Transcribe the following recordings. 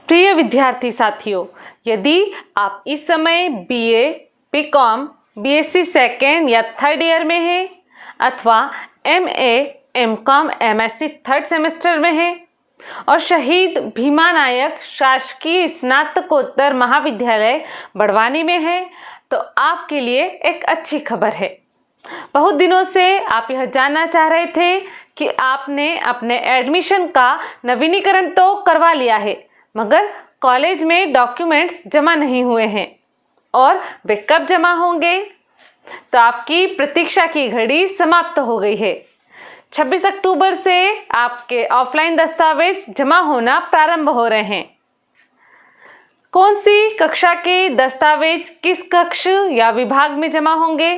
प्रिय विद्यार्थी साथियों, यदि आप इस समय बीए, बीकॉम, बीएससी सेकेंड या थर्ड ईयर में हैं अथवा MA, MCom, MSc third semester में हैं और शहीद भीमा नायक शासकीय स्नातकोत्तर महाविद्यालय बड़वानी में हैं, तो आपके लिए एक अच्छी खबर है। बहुत दिनों से आप यह जानना चाह रहे थे कि आपने अपने एडमिशन का नवीनीकरण तो करवा लिया है, मगर कॉलेज में डॉक्यूमेंट्स जमा नहीं हुए हैं और वे कब जमा होंगे? तो आपकी प्रतीक्षा की घड़ी समाप्त हो गई है। 26 अक्टूबर से आपके ऑफलाइन दस्तावेज जमा होना प्रारंभ हो रहे हैं। कौन सी कक्षा के दस्तावेज किस कक्ष या विभाग में जमा होंगे?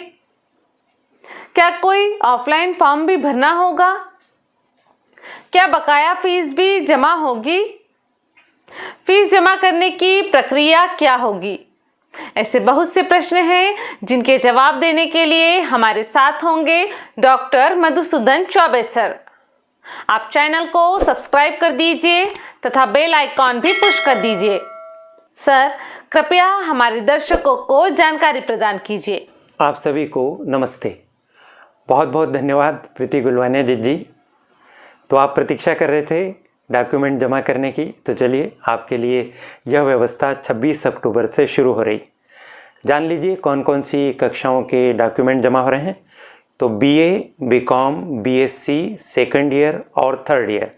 क्या कोई ऑफलाइन फॉर्म भी भरना होगा? क्या बकाया फीस भी जमा होगी? फीस जमा करने की प्रक्रिया क्या होगी? ऐसे बहुत से प्रश्न हैं जिनके जवाब देने के लिए हमारे साथ होंगे डॉक्टर मधुसूदन चौबे सर। आप चैनल को सब्सक्राइब कर दीजिए तथा बेल आइकॉन भी पुश कर दीजिए। सर, कृपया हमारे दर्शकों को जानकारी प्रदान कीजिए। आप सभी को नमस्ते। बहुत बहुत धन्यवाद प्रीति गुलवानिया जी। तो आप प्रतीक्षा कर रहे थे डॉक्यूमेंट जमा करने की, तो चलिए आपके लिए यह व्यवस्था 26 अक्टूबर से शुरू हो रही। जान लीजिए कौन कौन सी कक्षाओं के डॉक्यूमेंट जमा हो रहे हैं। तो BA, BCom, BSc second year और थर्ड ईयर,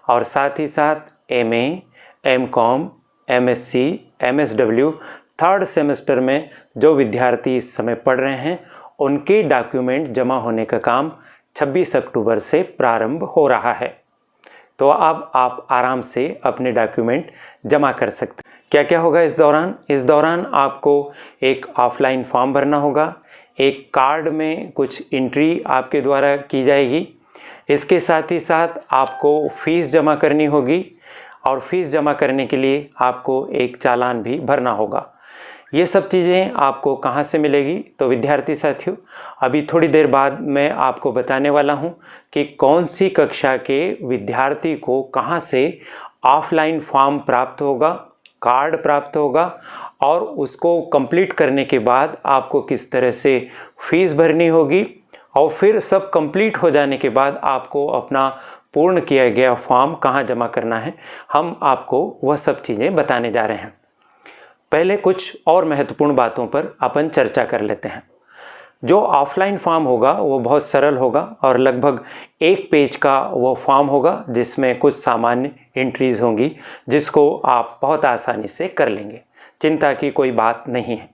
और साथ ही साथ MA, MCom, MSc, MSW third semester में जो विद्यार्थी इस समय पढ़ रहे हैं उनके डॉक्यूमेंट जमा होने का काम 26 अक्टूबर से प्रारंभ हो रहा है। तो अब आप आराम से अपने डॉक्यूमेंट जमा कर सकते हैं। क्या क्या होगा इस दौरान? इस दौरान आपको एक ऑफलाइन फॉर्म भरना होगा, एक कार्ड में कुछ एंट्री आपके द्वारा की जाएगी, इसके साथ ही साथ आपको फ़ीस जमा करनी होगी और फीस जमा करने के लिए आपको एक चालान भी भरना होगा। ये सब चीज़ें आपको कहाँ से मिलेगी? तो विद्यार्थी साथियों, अभी थोड़ी देर बाद मैं आपको बताने वाला हूँ कि कौन सी कक्षा के विद्यार्थी को कहाँ से ऑफलाइन फॉर्म प्राप्त होगा, कार्ड प्राप्त होगा और उसको कंप्लीट करने के बाद आपको किस तरह से फीस भरनी होगी, और फिर सब कंप्लीट हो जाने के बाद आपको अपना पूर्ण किया गया फॉर्म कहाँ जमा करना है। हम आपको वह सब चीज़ें बताने जा रहे हैं। पहले कुछ और महत्वपूर्ण बातों पर अपन चर्चा कर लेते हैं। जो ऑफलाइन फॉर्म होगा वो बहुत सरल होगा और लगभग 1 पेज का वो फॉर्म होगा जिसमें कुछ सामान्य एंट्रीज होंगी जिसको आप बहुत आसानी से कर लेंगे। चिंता की कोई बात नहीं है।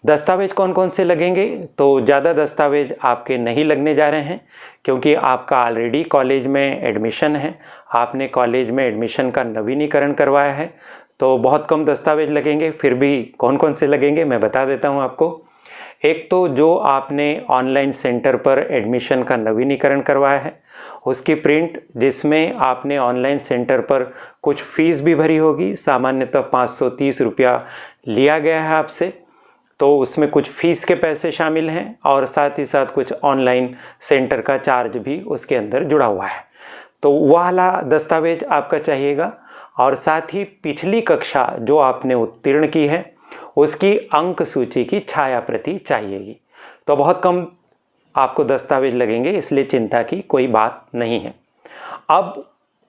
दस्तावेज कौन कौन से लगेंगे? तो ज़्यादा दस्तावेज आपके नहीं लगने जा रहे हैं क्योंकि आपका ऑलरेडी कॉलेज में एडमिशन है, आपने कॉलेज में एडमिशन का नवीनीकरण करवाया है, तो बहुत कम दस्तावेज लगेंगे। फिर भी कौन कौन से लगेंगे मैं बता देता हूं आपको। एक तो जो आपने ऑनलाइन सेंटर पर एडमिशन का नवीनीकरण करवाया है उसकी प्रिंट, जिसमें आपने ऑनलाइन सेंटर पर कुछ फ़ीस भी भरी होगी। सामान्यतः 530 रुपया लिया गया है आपसे, तो उसमें कुछ फ़ीस के पैसे शामिल हैं और साथ ही साथ कुछ ऑनलाइन सेंटर का चार्ज भी उसके अंदर जुड़ा हुआ है। तो वह वाला दस्तावेज आपका चाहिएगा। और साथ ही पिछली कक्षा जो आपने उत्तीर्ण की है उसकी अंक सूची की छाया प्रति चाहिएगी। तो बहुत कम आपको दस्तावेज लगेंगे, इसलिए चिंता की कोई बात नहीं है। अब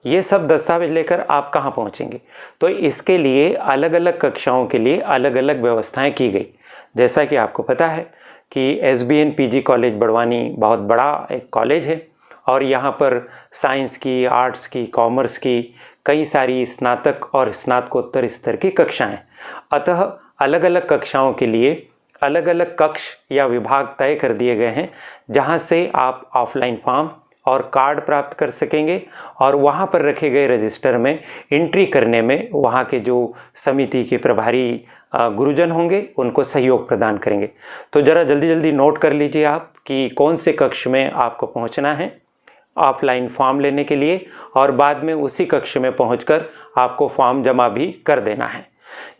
ये सब दस्तावेज लेकर आप कहाँ पहुँचेंगे? तो इसके लिए अलग अलग कक्षाओं के लिए अलग अलग व्यवस्थाएं की गई। जैसा कि आपको पता है कि एसबीएन पीजी कॉलेज बड़वानी बहुत बड़ा एक कॉलेज है और यहाँ पर साइंस की, आर्ट्स की, कॉमर्स की कई सारी स्नातक और स्नातकोत्तर स्तर की कक्षाएं। अतः अलग अलग कक्षाओं के लिए अलग अलग कक्ष या विभाग तय कर दिए गए हैं जहां से आप ऑफलाइन फॉर्म और कार्ड प्राप्त कर सकेंगे और वहां पर रखे गए रजिस्टर में एंट्री करने में वहां के जो समिति के प्रभारी गुरुजन होंगे उनको सहयोग प्रदान करेंगे। तो ज़रा जल्दी जल्दी नोट कर लीजिए आप कि कौन से कक्ष में आपको पहुंचना है ऑफलाइन फॉर्म लेने के लिए, और बाद में उसी कक्ष में पहुंचकर आपको फॉर्म जमा भी कर देना है।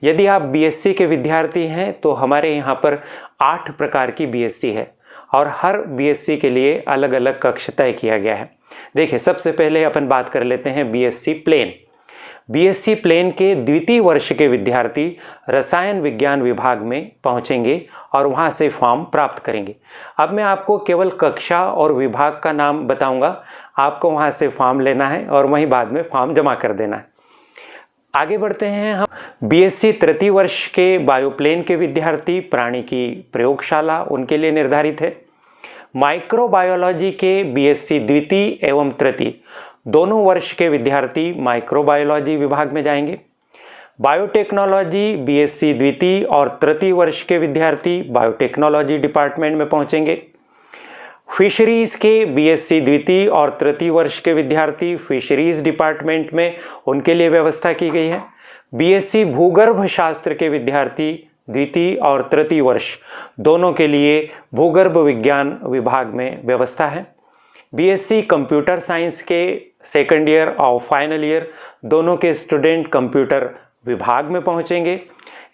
यदि आप बीएससी के विद्यार्थी हैं तो हमारे यहाँ पर 8 प्रकार की बीएससी है और हर बीएससी के लिए अलग अलग कक्ष तय किया गया है। देखिए, सबसे पहले अपन बात कर लेते हैं बीएससी प्लेन। बीएससी प्लेन के द्वितीय वर्ष के विद्यार्थी रसायन विज्ञान विभाग में पहुंचेंगे और वहां से फॉर्म प्राप्त करेंगे। अब मैं आपको केवल कक्षा और विभाग का नाम बताऊंगा, आपको वहां से फॉर्म लेना है और वहीं बाद में फॉर्म जमा कर देना है। आगे बढ़ते हैं हम। बीएससी तृतीय वर्ष के बायोप्लेन के विद्यार्थी प्राणी की प्रयोगशाला उनके लिए निर्धारित है। माइक्रोबायोलॉजी के बीएससी द्वितीय एवं तृतीय दोनों वर्ष के विद्यार्थी माइक्रोबायोलॉजी विभाग में जाएंगे। बायोटेक्नोलॉजी बीएससी द्वितीय और तृतीय वर्ष के विद्यार्थी बायोटेक्नोलॉजी डिपार्टमेंट में पहुंचेंगे। फिशरीज के बीएससी द्वितीय और तृतीय वर्ष के विद्यार्थी फिशरीज डिपार्टमेंट में उनके लिए व्यवस्था की गई है। बीएससी भूगर्भ शास्त्र के विद्यार्थी द्वितीय और तृतीय वर्ष दोनों के लिए भूगर्भ विज्ञान विभाग में व्यवस्था है। बीएससी कंप्यूटर साइंस के सेकंड ईयर और फाइनल ईयर दोनों के स्टूडेंट कंप्यूटर विभाग में पहुंचेंगे।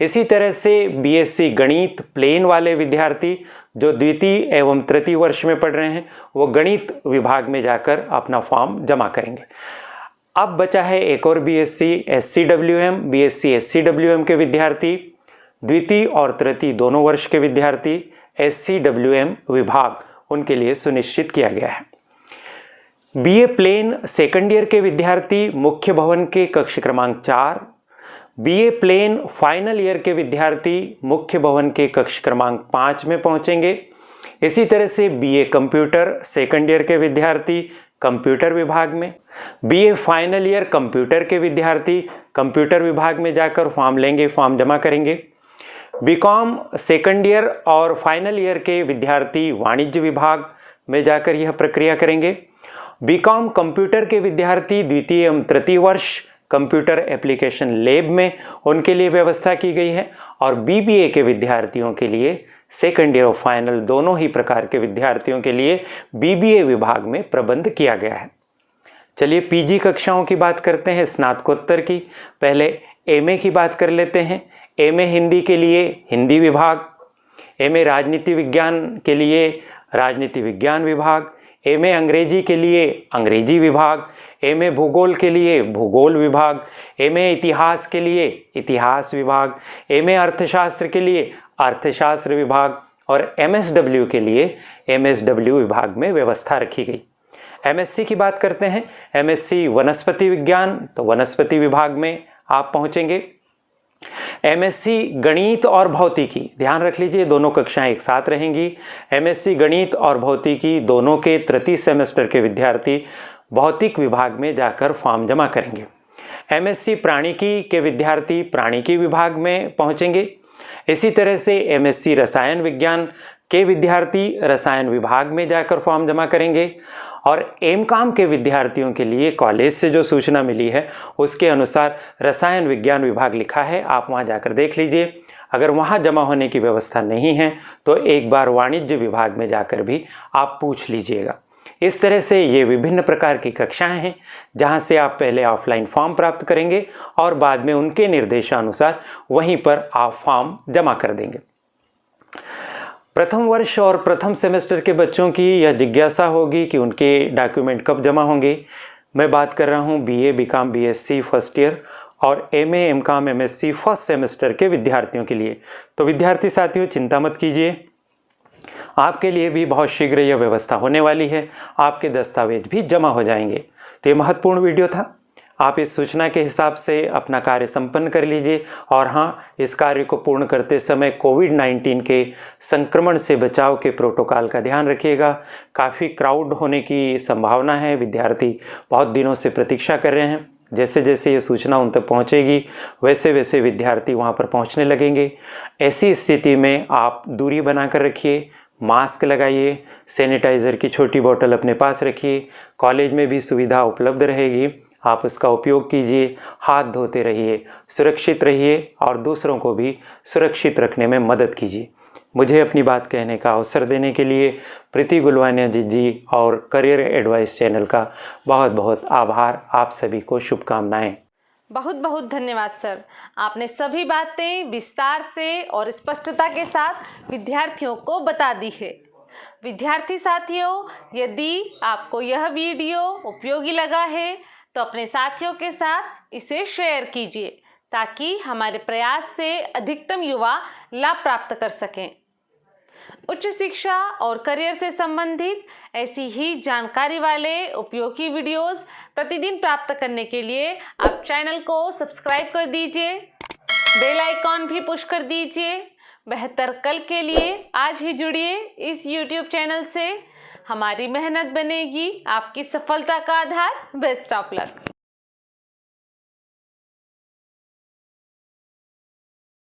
इसी तरह से बीएससी गणित प्लेन वाले विद्यार्थी जो द्वितीय एवं तृतीय वर्ष में पढ़ रहे हैं वो गणित विभाग में जाकर अपना फॉर्म जमा करेंगे। अब बचा है एक और बीएससी एससीडब्ल्यूएम। बीएससी एससीडब्ल्यूएम के विद्यार्थी द्वितीय और तृतीय दोनों वर्ष के विद्यार्थी एससीडब्ल्यूएम विभाग उनके लिए सुनिश्चित किया गया है। बीए प्लेन सेकंड ईयर के विद्यार्थी मुख्य भवन के कक्ष क्रमांक 4, बीए प्लेन फाइनल ईयर के विद्यार्थी मुख्य भवन के कक्ष क्रमांक 5 में पहुंचेंगे। इसी तरह से बीए कंप्यूटर सेकंड ईयर के विद्यार्थी कंप्यूटर विभाग में, बीए फाइनल ईयर कंप्यूटर के विद्यार्थी कंप्यूटर विभाग में जाकर फॉर्म लेंगे, फॉर्म जमा करेंगे। बीकॉम सेकंड ईयर और फाइनल ईयर के विद्यार्थी वाणिज्य विभाग में जाकर यह प्रक्रिया करेंगे। बीकॉम कंप्यूटर के विद्यार्थी द्वितीय एवं तृतीय वर्ष कंप्यूटर एप्लीकेशन लैब में उनके लिए व्यवस्था की गई है और बीबीए के विद्यार्थियों के लिए सेकंड ईयर और फाइनल दोनों ही प्रकार के विद्यार्थियों के लिए बीबीए विभाग में प्रबंध किया गया है। चलिए पीजी कक्षाओं की बात करते हैं, स्नातकोत्तर की। पहले एमए की बात कर लेते हैं। एमए हिंदी के लिए हिंदी विभाग, एमए राजनीति विज्ञान के लिए राजनीति विज्ञान विभाग, एमए अंग्रेजी के लिए अंग्रेजी विभाग, एमए भूगोल के लिए भूगोल विभाग, एमए इतिहास के लिए इतिहास विभाग, एमए अर्थशास्त्र के लिए अर्थशास्त्र विभाग और एमएसडब्ल्यू के लिए एमएसडब्ल्यू विभाग में व्यवस्था रखी गई। एमएससी की बात करते हैं। एमएससी वनस्पति विज्ञान तो वनस्पति विभाग में आप पहुंचेंगे। एमएससी गणित और भौतिकी, ध्यान रख लीजिए दोनों कक्षाएं एक साथ रहेंगी। एमएससी गणित और भौतिकी दोनों के तृतीय सेमेस्टर के विद्यार्थी भौतिक विभाग में जाकर फॉर्म जमा करेंगे। एमएससी प्राणिकी के विद्यार्थी प्राणिकी विभाग में पहुंचेंगे। इसी तरह से एमएससी रसायन विज्ञान के विद्यार्थी रसायन विभाग में जाकर फॉर्म जमा करेंगे और एमकॉम के विद्यार्थियों के लिए कॉलेज से जो सूचना मिली है उसके अनुसार रसायन विज्ञान विभाग लिखा है, आप वहां जाकर देख लीजिए। अगर वहां जमा होने की व्यवस्था नहीं है तो एक बार वाणिज्य विभाग में जाकर भी आप पूछ लीजिएगा। इस तरह से ये विभिन्न प्रकार की कक्षाएं हैं जहां से आप पहले ऑफलाइन फॉर्म प्राप्त करेंगे और बाद में उनके निर्देशानुसार वहीं पर आप फॉर्म जमा कर देंगे। प्रथम वर्ष और प्रथम सेमेस्टर के बच्चों की यह जिज्ञासा होगी कि उनके डॉक्यूमेंट कब जमा होंगे। मैं बात कर रहा हूं BA, BCom, BSc first year और MA, MCom, MSc first semester के विद्यार्थियों के लिए। तो विद्यार्थी साथियों चिंता मत कीजिए, आपके लिए भी बहुत शीघ्र यह व्यवस्था होने वाली है, आपके दस्तावेज भी जमा हो जाएंगे। तो ये महत्वपूर्ण वीडियो था, आप इस सूचना के हिसाब से अपना कार्य संपन्न कर लीजिए। और हाँ, इस कार्य को पूर्ण करते समय कोविड-19 के संक्रमण से बचाव के प्रोटोकॉल का ध्यान रखिएगा। काफ़ी क्राउड होने की संभावना है, विद्यार्थी बहुत दिनों से प्रतीक्षा कर रहे हैं। जैसे जैसे ये सूचना उन तक पहुंचेगी वैसे वैसे विद्यार्थी वहां पर पहुंचने लगेंगे। ऐसी स्थिति में आप दूरी बनाकर रखिए, मास्क लगाइए, सैनिटाइज़र की छोटी बोतल अपने पास रखिए। कॉलेज में भी सुविधा उपलब्ध रहेगी, आप उसका उपयोग कीजिए। हाथ धोते रहिए, सुरक्षित रहिए और दूसरों को भी सुरक्षित रखने में मदद कीजिए। मुझे अपनी बात कहने का अवसर देने के लिए प्रीति गुलवानिया जी और करियर एडवाइस चैनल का बहुत बहुत आभार। आप सभी को शुभकामनाएं। बहुत बहुत धन्यवाद सर, आपने सभी बातें विस्तार से और स्पष्टता के साथ विद्यार्थियों को बता दी है। विद्यार्थी साथियों, यदि आपको यह वीडियो उपयोगी लगा है तो अपने साथियों के साथ इसे शेयर कीजिए ताकि हमारे प्रयास से अधिकतम युवा लाभ प्राप्त कर सकें। उच्च शिक्षा और करियर से संबंधित ऐसी ही जानकारी वाले उपयोगी वीडियोस प्रतिदिन प्राप्त करने के लिए आप चैनल को सब्सक्राइब कर दीजिए, बेल आइकॉन भी पुश कर दीजिए। बेहतर कल के लिए आज ही जुड़िए इस YouTube चैनल से। हमारी मेहनत बनेगी आपकी सफलता का आधार। Best of luck.